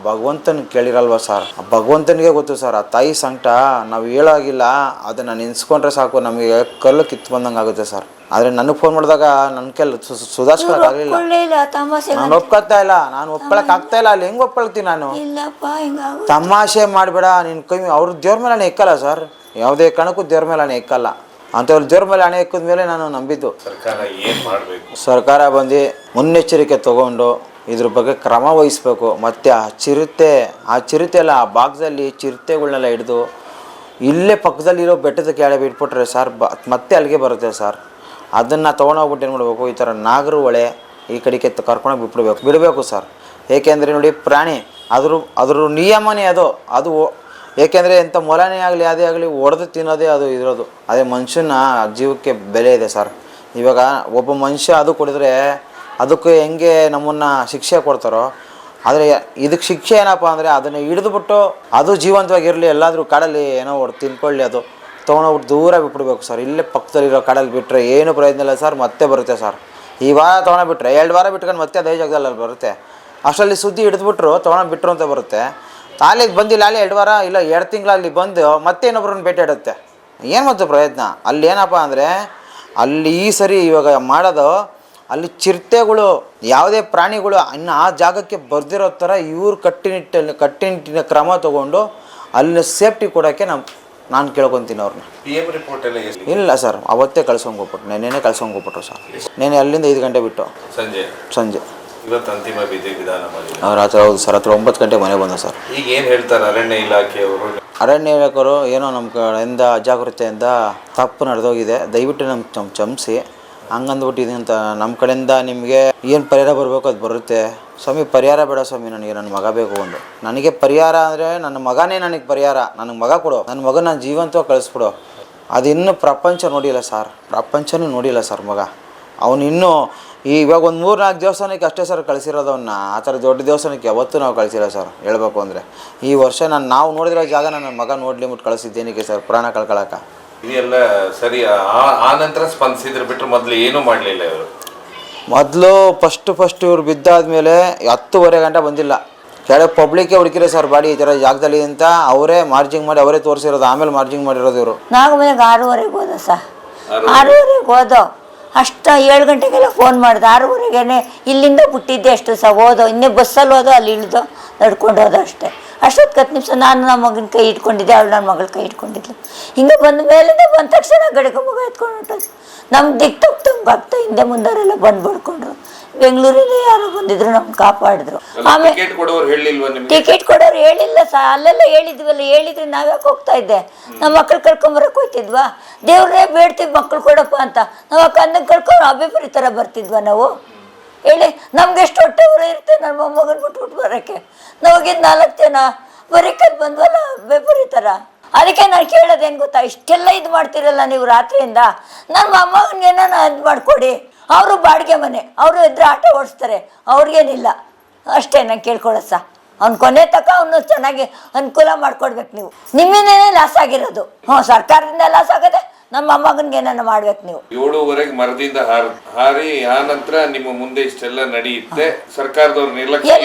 ಭಗವಂತನಿಗೆ ಕೇಳಿರಲ್ವ ಸರ್. ಆ ಭಗವಂತನಿಗೆ ಗೊತ್ತು ಸರ್. ಆ ತಾಯಿ ಸಂಕಟ ನಾವು ಹೇಳೋಗಿಲ್ಲ, ಅದನ್ನು ನೆನೆಸ್ಕೊಂಡ್ರೆ ಸಾಕು ನಮಗೆ ಕಲ್ಲು ಕಿತ್ತು ಬಂದಂಗೆ ಆಗುತ್ತೆ ಸರ್. ಆದರೆ ನನಗೆ ಫೋನ್ ಮಾಡಿದಾಗ ನನ್ನ ಕೈಲಿ ಸುಧಾರಿಸ್ಕೊಳಕ್ಕಾಗಲಿಲ್ಲ. ನಾನು ಒಪ್ಕೊಳ್ತಾ ಇಲ್ಲ, ನಾನು ಒಪ್ಕೊಳಕ್ಕಾಗ್ತಾ ಇಲ್ಲ. ಅಲ್ಲಿ ಹೆಂಗೆ ಒಪ್ಕೊಳ್ತೀನಿ ನಾನು? ತಮಾಷೆ ಮಾಡಬೇಡ ನಿನ್ನ ಕೈ. ಅವ್ರ ದೇವ್ರ ಮೇಲೆ ಹಣೆ ಎಕ್ಕಲ್ಲ ಸರ್. ಯಾವುದೇ ಕಾರಣಕ್ಕೂ ದೇವ್ರ ಮೇಲೆ ಹಣೆ ಎಕ್ಕಲ್ಲ. ಅಂಥವ್ರು ದೇವ್ರ ಮೇಲೆ ಹಣೆ ಎಕ್ಕಿದ ಮೇಲೆ ನಾನು ನಂಬಿದ್ದು. ಸರ್ಕಾರ ಬಂದು ಮುನ್ನೆಚ್ಚರಿಕೆ ತಗೊಂಡು ಇದ್ರ ಬಗ್ಗೆ ಕ್ರಮ ವಹಿಸ್ಬೇಕು. ಮತ್ತು ಆ ಚಿರತೆ ಎಲ್ಲ ಆ ಭಾಗದಲ್ಲಿ ಚಿರತೆಗಳನ್ನೆಲ್ಲ ಹಿಡಿದು ಇಲ್ಲೇ ಪಕ್ಕದಲ್ಲಿರೋ ಬೆಟ್ಟದ ಕೆಳಗೆ ಬಿಟ್ಬಿಟ್ರೆ ಸರ್ ಮತ್ತೆ ಅಲ್ಲಿಗೆ ಬರುತ್ತೆ ಸರ್. ಅದನ್ನು ತೊಗೊಂಡೋಗ್ಬಿಟ್ಟು ಏನು ಮಾಡಬೇಕು, ಈ ಥರ ನಾಗರು ಹೊಳೆ ಈ ಕಡೆಗೆ ಕರ್ಕೊಂಡೋಗಿ ಬಿಡಬೇಕು ಸರ್. ಏಕೆಂದರೆ ನೋಡಿ, ಪ್ರಾಣಿ ಅದ್ರ ನಿಯಮನೇ ಅದು ಏಕೆಂದರೆ ಎಂಥ ಮೊಲನೇ ಆಗಲಿ ಅದೇ ಆಗಲಿ ಹೊಡೆದು ತಿನ್ನೋದೇ ಅದು ಇರೋದು. ಅದೇ ಮನುಷ್ಯನ ಜೀವಕ್ಕೆ ಬೆಲೆ ಇದೆ ಸರ್. ಇವಾಗ ಒಬ್ಬ ಮನುಷ್ಯ ಅದು ಕೊಡಿದ್ರೆ ಅದಕ್ಕೆ ಹೆಂಗೆ ನಮ್ಮನ್ನು ಶಿಕ್ಷೆ ಕೊಡ್ತಾರೋ, ಆದರೆ ಇದಕ್ಕೆ ಶಿಕ್ಷೆ ಏನಪ್ಪ ಅಂದರೆ ಅದನ್ನು ಹಿಡಿದುಬಿಟ್ಟು ಅದು ಜೀವಂತವಾಗಿರಲಿ, ಎಲ್ಲಾದರೂ ಕಾಡಲ್ಲಿ ಏನೋ ಹೊಡೆದು ತಿನ್ಕೊಳ್ಳಿ, ಅದು ತೊಗೊಂಡೋಗ್ಬಿಟ್ಟು ದೂರ ಬಿಟ್ಬಿಡ್ಬೇಕು ಸರ್. ಇಲ್ಲೇ ಪಕ್ಕದಲ್ಲಿರೋ ಕಾಡಲ್ಲಿ ಬಿಟ್ಟರೆ ಏನು ಪ್ರಯೋಜನ ಇಲ್ಲ ಸರ್. ಮತ್ತೆ ಬರುತ್ತೆ ಸರ್. ಈ ವಾರ ತೊಗೊಂಡೋಗ್ಬಿಟ್ರೆ 2 ವಾರ ಬಿಟ್ಕೊಂಡು ಮತ್ತೆ ಅದೇ ಜಾಗದಲ್ಲಿ ಬರುತ್ತೆ. ಅಷ್ಟರಲ್ಲಿ ಸುದ್ದಿ ಹಿಡಿದ್ಬಿಟ್ರು ತೊಗೊಂಡೋಗ್ಬಿಟ್ರು ಅಂತ ಬರುತ್ತೆ. ಅಲ್ಲಿಗೆ ಬಂದಿಲ್ಲ, ಅಲ್ಲಿ 2 ವಾರ ಇಲ್ಲ 2 ತಿಂಗಳಲ್ಲಿ ಬಂದು ಮತ್ತೆ ಇನ್ನೊಬ್ಬರನ್ನ ಭೇಟಿ ಇಡುತ್ತೆ. ಏನು ಮತ್ತು ಪ್ರಯತ್ನ ಅಲ್ಲಿ ಏನಪ್ಪ ಅಂದರೆ, ಅಲ್ಲಿ ಈ ಸರಿ ಇವಾಗ ಮಾಡೋದು ಅಲ್ಲಿ ಚಿರತೆಗಳು ಯಾವುದೇ ಪ್ರಾಣಿಗಳು ಇನ್ನು ಆ ಜಾಗಕ್ಕೆ ಬರ್ದಿರೋ ಥರ ಇವ್ರು ಕಟ್ಟುನಿಟ್ಟಿನ ಕ್ರಮ ತೊಗೊಂಡು ಅಲ್ಲಿನ ಸೇಫ್ಟಿ ಕೊಡೋಕ್ಕೆ ನಾನು ಕೇಳ್ಕೊತೀನಿ ಅವ್ರನ್ನ. ಇಲ್ಲ ಸರ್, ಅವತ್ತೇ ಕಳ್ಸ್ಕೊಂಡ್ಬಿಟ್ರು. ನೆನ್ನೆನೇ ಕಳ್ಸ್ಕೊಂಡ್ಬಿಟ್ರು ಸರ್. ನೆನ್ನೆ ಅಲ್ಲಿಂದ 5 ಗಂಟೆ ಬಿಟ್ಟು ಸಂಜೆ ಇವತ್ತು ಅಂತಿಮ ವಿಧಾನ ಮಾಡಿದ್ರು. ರಾತ್ರಿ ಹೌದು ಸರ್, ರಾತ್ರಿ 9 ಗಂಟೆ ಮನೆ ಬಂದ ಸರ್. ಈಗ ಏನು ಹೇಳ್ತಾರೆ ಅರಣ್ಯ ಇಲಾಖೆಯವರು? ಅರಣ್ಯ ಇಲಾಖೆಯವರು ಏನೋ ನಮ್ಮ ಕಡೆಯಿಂದ ಅಜಾಗರೂಕತೆಯಿಂದ ತಪ್ಪು ನಡೆದೋಗಿದೆ, ದಯವಿಟ್ಟು ನಮ್ಮ ಕ್ಷಮಿಸಿ ಹಂಗಂದ್ಬಿಟ್ಟಿದೆ ಅಂತ. ನಮ್ಮ ಕಡೆಯಿಂದ ನಿಮಗೆ ಏನು ಪರಿಹಾರ ಬರಬೇಕು ಅದು ಬರುತ್ತೆ ಸ್ವಾಮಿ. ಪರಿಹಾರ ಬೇಡ ಸ್ವಾಮಿ, ನನಗೆ ನನ್ನ ಮಗ ಬೇಕು. ಒಂದು ನನಗೆ ಪರಿಹಾರ ಅಂದರೆ ನನ್ನ ಮಗನೇ ನನಗೆ ಪರಿಹಾರ. ನನಗೆ ಮಗ ಕೊಡು, ನನ್ನ ಮಗ ನಾನು ಜೀವಂತವಾಗಿ ಕಳಿಸ್ಬಿಡು. ಅದು ಇನ್ನೂ ಪ್ರಪಂಚ ನೋಡಿಲ್ಲ ಸರ್, ಪ್ರಪಂಚನೂ ನೋಡಿಲ್ಲ ಸರ್ ಮಗ. ಅವನು ಇನ್ನೂ ಇವಾಗ ಒಂದು 3-4 ದೇವಸ್ಥಾನಕ್ಕೆ ಅಷ್ಟೇ ಸರ್ ಕಳಿಸಿರೋದು ಅವನ್ನ. ಆ ಥರ ದೊಡ್ಡ ದೇವಸ್ಥಾನಕ್ಕೆ ಯಾವತ್ತೂ ನಾವು ಕಳಿಸಿಲ್ಲ ಸರ್ ಹೇಳ್ಬೇಕು ಅಂದರೆ. ಈ ವರ್ಷ ನಾವು ನೋಡಿದಿರೋ ಜಾಗ ನನ್ನ ಮಗ ನೋಡ್ಲಿ ಮುಟ್ಟು ಕಳಿಸಿದ್ದೇನಕ್ಕೆ ಸರ್, ಪ್ರಾಣ ಕಳ್ಕೊಳಕ್ಕೆ. ಇದೆಲ್ಲ ಸರಿ. ಆ ನಂತರ ಸ್ಪಂದಿಸಿದ್ರೆ ಬಿಟ್ಟರೆ ಮೊದಲು ಏನೂ ಮಾಡಲಿಲ್ಲ ಇವರು. ಮೊದಲು ಫಸ್ಟ್ ಇವ್ರು ಬಿದ್ದಾದ್ಮೇಲೆ 10:30 ಗಂಟೆ ಬಂದಿಲ್ಲ. ಕೆಳಗೆ ಪಬ್ಲಿಕ್ಕೇ ಹುಡುಕಿರೋ ಸರ್ ಬಾಡಿ ಈ ಥರ ಜಾಗದಲ್ಲಿ ಅಂತ. ಅವರೇ ಮಾರ್ಜಿಂಗ್ ಮಾಡಿ ಅವರೇ ತೋರಿಸಿರೋದು, ಆಮೇಲೆ ಮಾರ್ಜಿಂಗ್ ಮಾಡಿರೋದು ಇವರು. ನಾಗಮನೆಗೆ 6:30ಗೆ ಹೋದ ಸರ್, 6:30ಗೆ ಹೋದೋ ಅಷ್ಟು 7 ಗಂಟೆಗೆಲ್ಲ ಫೋನ್ ಮಾಡಿದೆ. 6:30ಗೆ ಇಲ್ಲಿಂದ ಬಿಟ್ಟಿದ್ದೆ ಅಷ್ಟು ಸಹ ಹೋದೋ, ಇನ್ನೇ ಬಸ್ಸಲ್ಲಿ ಹೋದೋ, ಅಲ್ಲಿ ಇಳಿದೋ ನಡ್ಕೊಂಡು ಹೋದೋ ಅಷ್ಟೇ. ಅಷ್ಟೊತ್ತು 10 ನಿಮಿಷ ನಾನು ನಮ್ಮ ಮಗನ ಕೈ ಇಟ್ಕೊಂಡಿದ್ದೆ, ಅವಳು ನನ್ನ ಮಗಳ ಕೈ ಇಟ್ಕೊಂಡಿದ್ಲು. ಹಿಂಗೆ ಬಂದ ಮೇಲಿಂದ ಬಂದ ತಕ್ಷಣ ಗಡಿಗೆ ಮಗ ಎತ್ಕೊಂಡು ಹೊಂಟೋದು. ನಮ್ಗೆ ದಿಕ್ಕು ತಪ್ಪಂಗಾಗ್ತಾ ಹಿಂದೆ ಮುಂದವರೆಲ್ಲ ಬಂದು ಬಡ್ಕೊಂಡ್ರು. ಬೆಂಗಳೂರಿಂದ ಯಾರೋ ಬಂದಿದ್ರು ನಮ್ಗೆ ಕಾಪಾಡಿದ್ರು. ಆಮೇಲೆ ಟಿಕೆಟ್ ಕೊಡೋರು ಹೇಳಿಲ್ಲ ಸಹ, ಅಲ್ಲೆಲ್ಲ ಹೇಳಿದ್ವಲ್ಲ, ಹೇಳಿದ್ರೆ ನಾವ್ಯಾಕೆ ಹೋಗ್ತಾ ಇದ್ದೆ? ನಮ್ಮ ಮಕ್ಳು ಕರ್ಕೊಂಬರಕ್ಕೆ ಹೋಗ್ತಿದ್ವಾ? ದೇವ್ರನ್ನೇ ಬೇಡ್ತೀವಿ ಮಕ್ಳು ಕೊಡಪ್ಪ ಅಂತ. ನಾವು ಕಂದಕ್ಕೆ ಕರ್ಕೊಂಡು ಅಭಿಪ್ರಾಯ ಥರ ಬರ್ತಿದ್ವಾ ನಾವು? ಹೇಳಿ, ನಮ್ಗೆ ಎಷ್ಟು ಹೊಟ್ಟೆ ಊರ ಇರುತ್ತೆ ನನ್ನ ಮೊಮ್ಮಗನ ಬಿಟ್ಬಿಟ್ಟು ಬರೋಕ್ಕೆ. ನಾವಾಗಿದ್ದು 4 ಜನ ಬರೀಕಲ್ಲಿ ಬಂದ್ವಲ್ಲ ಬೇಪುರಿ ಥರ. ಅದಕ್ಕೆ ನಾನು ಕೇಳೋದೇನು ಗೊತ್ತಾ, ಇಷ್ಟೆಲ್ಲ ಇದು ಮಾಡ್ತಿರಲ್ಲ ನೀವು ರಾತ್ರಿಯಿಂದ, ನನ್ನ ಮೊಮ್ಮಗನಿಗೆ ಏನೋ ಇದು ಮಾಡಿಕೊಡಿ. ಅವರು ಬಾಡಿಗೆ ಮನೆ, ಅವರು ಇದ್ರೆ ಆಟೋ ಓಡಿಸ್ತಾರೆ, ಅವ್ರಿಗೇನಿಲ್ಲ ಅಷ್ಟೇ. ನಾನು ಕೇಳ್ಕೊಳ್ಳೋ ಸಹ ಅವ್ನು ಕೊನೆ ತನಕ ಅವನು ಚೆನ್ನಾಗಿ ಅನುಕೂಲ ಮಾಡಿಕೊಡ್ಬೇಕು. ನೀವು ನಿಮ್ಮಿಂದನೇ ಲಾಸ್ ಆಗಿರೋದು. ಸರ್ಕಾರದಿಂದ ಲಾಸ್ ಆಗದೆ, ನಮ್ಮ ಮೊಮ್ಮಗನಿಗೆ ಏನಾನ ಮಾಡ್ಬೇಕು ನೀವು. 7:30 ಮರದಿಂದ ಹಾರಿ ಆ ನಂತರ ನಿಮ್ಮ ಮುಂದೆ ಇಷ್ಟೆಲ್ಲ ನಡೆಯುತ್ತೆ. ಸರ್ಕಾರದವ್ರು ನಿರ್ಲಕ್ಷ್ಯ.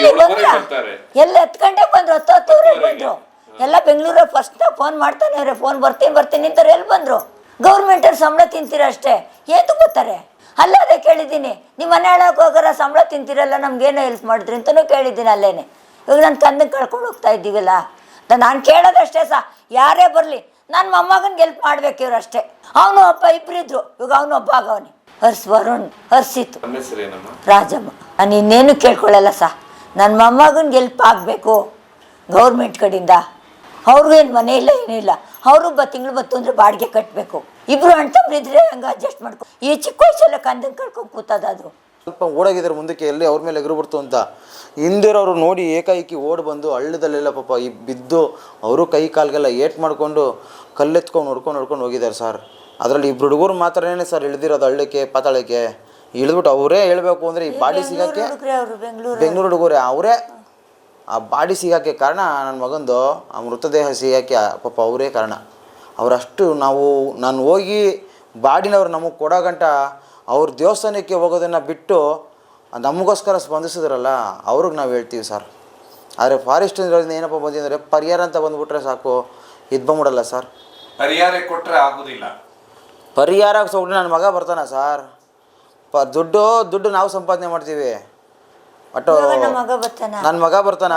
ಎಲ್ಲ 10 ಗಂಟೆಗೆ ಬಂದ್ರು, 10:10 ಬಂದ್ರು. ಎಲ್ಲ ಬೆಂಗಳೂರ ಫಸ್ಟ್ ಫೋನ್ ಮಾಡ್ತಾನೆ ಅವ್ರೆ, ಫೋನ್ ಬರ್ತೀನಿ ನಿಂತಾರೆ. ಎಲ್ಲಿ ಬಂದರು? ಗೌರ್ಮೆಂಟವ್ರು ಸಂಬಳ ತಿಂತೀರ ಅಷ್ಟೇ, ಏನು ಬರ್ತಾರೆ? ಅಲ್ಲ ಅದೇ ಕೇಳಿದ್ದೀನಿ, ನಿಮ್ಮ ಮನೆ ಹೇಳೋಕೆ ಹೋಗೋರ ಸಂಬಳ ತಿಂತೀರಲ್ಲ, ನಮ್ಗೇನೋ ಹೆಲ್ಪ್ ಮಾಡಿದ್ರಿ ಅಂತಲೂ ಕೇಳಿದ್ದೀನಿ ಅಲ್ಲೇನೆ. ಇವಾಗ ನಾನು ಕಂದಕ್ಕೆ ಕಳ್ಕೊಂಡು ಹೋಗ್ತಾ ಇದ್ದೀವಲ್ಲ, ನಾನು ಕೇಳೋದಷ್ಟೇ ಸಹ, ಯಾರೇ ಬರಲಿ ನನ್ನ ಮೊಮ್ಮಗನಿಗೆ ಹೆಲ್ಪ್ ಮಾಡ್ಬೇಕು ಇವ್ರು ಅಷ್ಟೇ. ಅವನು ಒಬ್ಬ ಇಬ್ಬರಿದ್ರು, ಇವಾಗ ಅವನು ಒಬ್ಬ ಆಗವನಿ. ವರುಣ್, ಹರ್ಷಿತ್, ರಾಜಮ್ಮ. ನಾನು ಇನ್ನೇನು ಕೇಳ್ಕೊಳ್ಳಲ್ಲ ಸಹ, ನನ್ನ ಮೊಮ್ಮಗನಿಗೆ ಹೆಲ್ಪ್ ಆಗಬೇಕು ಗೌರ್ಮೆಂಟ್ ಕಡೆಯಿಂದ. ಅವ್ರಿಗೂ ಏನು ಮನೆ ಇಲ್ಲ ಏನಿಲ್ಲ, ಅವರು ತಿಂಗಳು ಬತ್ತು ಅಂದರೆ ಬಾಡಿಗೆ ಕಟ್ಟಬೇಕು. ಇಬ್ಬರು ಅಣ್ತಂಬ್ರಿದ್ರೆ ಹಂಗೆ ಅಡ್ಜಸ್ಟ್ ಮಾಡ್ಕೊ. ಈ ಚಿಕ್ಕ ವಯಸ್ಸೆಲ್ಲ ಕಂದಕ್ಕೆ ಕಳ್ಕೊಂಡು ಕೂತದದು. ಸ್ವಲ್ಪ ಓಡಾಗಿದ್ದಾರೆ ಮುಂದಕ್ಕೆ, ಎಲ್ಲಿ ಅವ್ರ ಮೇಲೆ ಎಗರು ಬಿಡ್ತು ಅಂತ. ಹಿಂದಿರೋರು ನೋಡಿ ಏಕಾಏಕಿ ಓಡಿ ಬಂದು ಹಳ್ಳದಲ್ಲೆಲ್ಲ ಪಾಪ ಈ ಬಿದ್ದು ಅವರು ಕೈ ಕಾಲಿಗೆಲ್ಲ ಏಟ್ ಮಾಡಿಕೊಂಡು ಕಲ್ಲೆತ್ಕೊಂಡು ಹೊಡ್ಕೊಂಡು ಹೋಗಿದ್ದಾರೆ ಸರ್. ಅದರಲ್ಲಿ 2 ಹುಡುಗರು ಮಾತ್ರನೇ ಸರ್ ಇಳಿದಿರೋದು ಹಳ್ಳಕ್ಕೆ ಪಾತಾಳಕ್ಕೆ. ಇಳಿದ್ಬಿಟ್ಟು ಅವರೇ ಹೇಳ್ಬೇಕು ಅಂದರೆ ಈ ಬಾಡಿ ಸಿಗೋಕ್ಕೆ, ಬೆಂಗಳೂರು ಹುಡುಗರೇ ಅವರೇ ಆ ಬಾಡಿ ಸಿಗೋಕ್ಕೆ ಕಾರಣ. ನನ್ನ ಮಗಂದು ಆ ಮೃತದೇಹ ಸಿಗೋಕ್ಕೆ ಪಾಪ ಅವರೇ ಕಾರಣ. ಅವರಷ್ಟು ನಾನು ಹೋಗಿ ಬಾಡಿನವ್ರು ನಮಗೆ ಕೊಡೋ ಗಂಟ ಅವ್ರ ದೇವಸ್ಥಾನಕ್ಕೆ ಹೋಗೋದನ್ನು ಬಿಟ್ಟು ನಮಗೋಸ್ಕರ ಸ್ಪಂದಿಸಿದ್ರಲ್ಲ, ಅವ್ರಿಗೆ ನಾವು ಹೇಳ್ತೀವಿ ಸರ್. ಆದರೆ ಫಾರೆಸ್ಟ್ ಇರೋದ್ರಿಂದ ಏನಪ್ಪ ಬಂದಿದ್ದಾರೆ, ಪರಿಹಾರ ಅಂತ ಬಂದುಬಿಟ್ರೆ ಸಾಕು, ಇದು ಬಂದ್ಬಿಡಲ್ಲ ಸರ್. ಪರಿಹಾರ ಕೊಟ್ಟರೆ ಆಗೋದಿಲ್ಲ. ಪರಿಹಾರ ಸೊಗ್ಡು ನನ್ನ ಮಗ ಬರ್ತಾನೆ ಸರ್. ದುಡ್ಡು ನಾವು ಸಂಪಾದನೆ ಮಾಡ್ತೀವಿ. ಬಟ್ ನನ್ನ ಮಗ ಬರ್ತಾನ,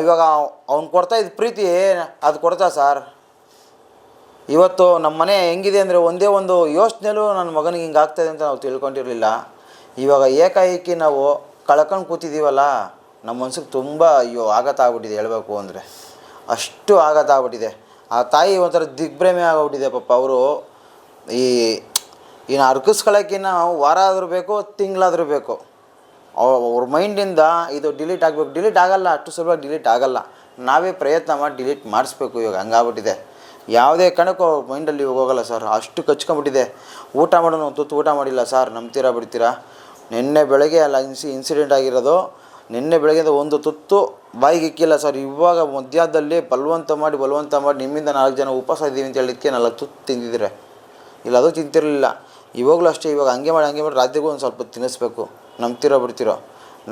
ಇವಾಗ ಅವ್ನು ಕೊಡ್ತಾ ಇದ್ದ ಪ್ರೀತಿ ಅದು ಕೊಡ್ತಾ ಸರ್. ಇವತ್ತು ನಮ್ಮ ಮನೆ ಹೆಂಗಿದೆ ಅಂದರೆ ಒಂದೇ ಒಂದು ಯೋಚನೆಯಲ್ಲೂ ನನ್ನ ಮಗನಿಗೆ ಹಿಂಗೆ ಆಗ್ತಾಯಿದೆ ಅಂತ ನಾವು ತಿಳ್ಕೊಂಡಿರಲಿಲ್ಲ. ಇವಾಗ ಏಕಾಏಕಿ ನಾವು ಕಳ್ಕೊಂಡು ಕೂತಿದ್ದೀವಲ್ಲ, ನಮ್ಮ ಮನ್ಸಿಗೆ ತುಂಬ ಆಘಾತ ಆಗ್ಬಿಟ್ಟಿದೆ ಹೇಳಬೇಕು ಅಂದರೆ. ಅಷ್ಟು ಆಘಾತ ಆಗ್ಬಿಟ್ಟಿದೆ. ಆ ತಾಯಿ ಒಂಥರ ದಿಗ್ಭ್ರಮೆ ಆಗೋಗ್ಬಿಟ್ಟಿದೆ ಪಾಪ. ಅವರು ಇನ್ನು ಅರ್ಕಿಸ್ಕೊಳ್ಳೋಕ್ಕಿನ್ನ ವಾರ ಆದರೂ ಬೇಕು, ತಿಂಗಳಾದರೂ ಬೇಕು. ಅವ್ರ ಮೈಂಡಿಂದ ಇದು ಡಿಲೀಟ್ ಆಗಬೇಕು. ಡಿಲೀಟ್ ಆಗೋಲ್ಲ, ಅಷ್ಟು ಸುಲಭ ಡಿಲೀಟ್ ಆಗೋಲ್ಲ. ನಾವೇ ಪ್ರಯತ್ನ ಮಾಡಿ ಡಿಲೀಟ್ ಮಾಡಿಸ್ಬೇಕು. ಇವಾಗ ಹಂಗಾಗ್ಬಿಟ್ಟಿದೆ. ಯಾವುದೇ ಕಣಕ್ಕೂ ಅವ್ರ ಮೈಂಡಲ್ಲಿ ಹೋಗೋಲ್ಲ ಸರ್, ಅಷ್ಟು ಕಚ್ಕೊಂಡ್ಬಿಟ್ಟಿದೆ. ಊಟ ಮಾಡೋನು ತುತ್ತು ಊಟ ಮಾಡಿಲ್ಲ ಸರ್, ನಂಬ್ತೀರಾ ಬಿಡ್ತೀರಾ? ನಿನ್ನೆ ಬೆಳಗ್ಗೆ ಅಲ್ಲ ಇನ್ಸಿಡೆಂಟ್ ಆಗಿರೋದು. ನಿನ್ನೆ ಬೆಳಗ್ಗೆಯಿಂದ ಒಂದು ತುತ್ತು ಬಾಯಿಗೆ ಇಕ್ಕಿಲ್ಲ ಸರ್. ಇವಾಗ ಮಧ್ಯಾಹ್ನದಲ್ಲಿ ಬಲವಂತ ಮಾಡಿ ನಿಮ್ಮಿಂದ 4 ಜನ ಉಪವಾಸ ಇದ್ದೀವಿ ಅಂತ ಹೇಳಿದ್ದಕ್ಕೆ 4 ತುತ್ತು ತಿಂದಿದ್ರೆ, ಇಲ್ಲ ಅದು ತಿಂತಿರಲಿಲ್ಲ. ಇವಾಗಲೂ ಅಷ್ಟೇ. ಇವಾಗ ಹಂಗೆ ಮಾಡಿ ರಾತ್ರಿಗೂ ಒಂದು ಸ್ವಲ್ಪ ತಿನ್ನಿಸ್ಬೇಕು. ನಂಬ್ತಿರೋ ಬಿಡ್ತಿರೋ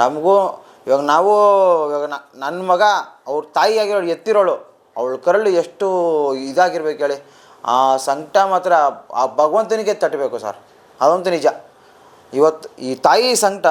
ನಮಗೂ. ಇವಾಗ ನನ್ನ ಮಗ ಅವ್ರ ತಾಯಿ ಆಗಿರೋಳು ಎತ್ತಿರೋಳು, ಅವಳು ಕರಳು ಎಷ್ಟು ಇದಾಗಿರ್ಬೇಕು ಹೇಳಿ. ಆ ಸಂಕಟ ಮಾತ್ರ ಆ ಭಗವಂತನಿಗೆ ತಟ್ಟಬೇಕು ಸರ್, ಅದಂತೂ ನಿಜ. ಇವತ್ತು ಈ ತಾಯಿ ಸಂಕಟ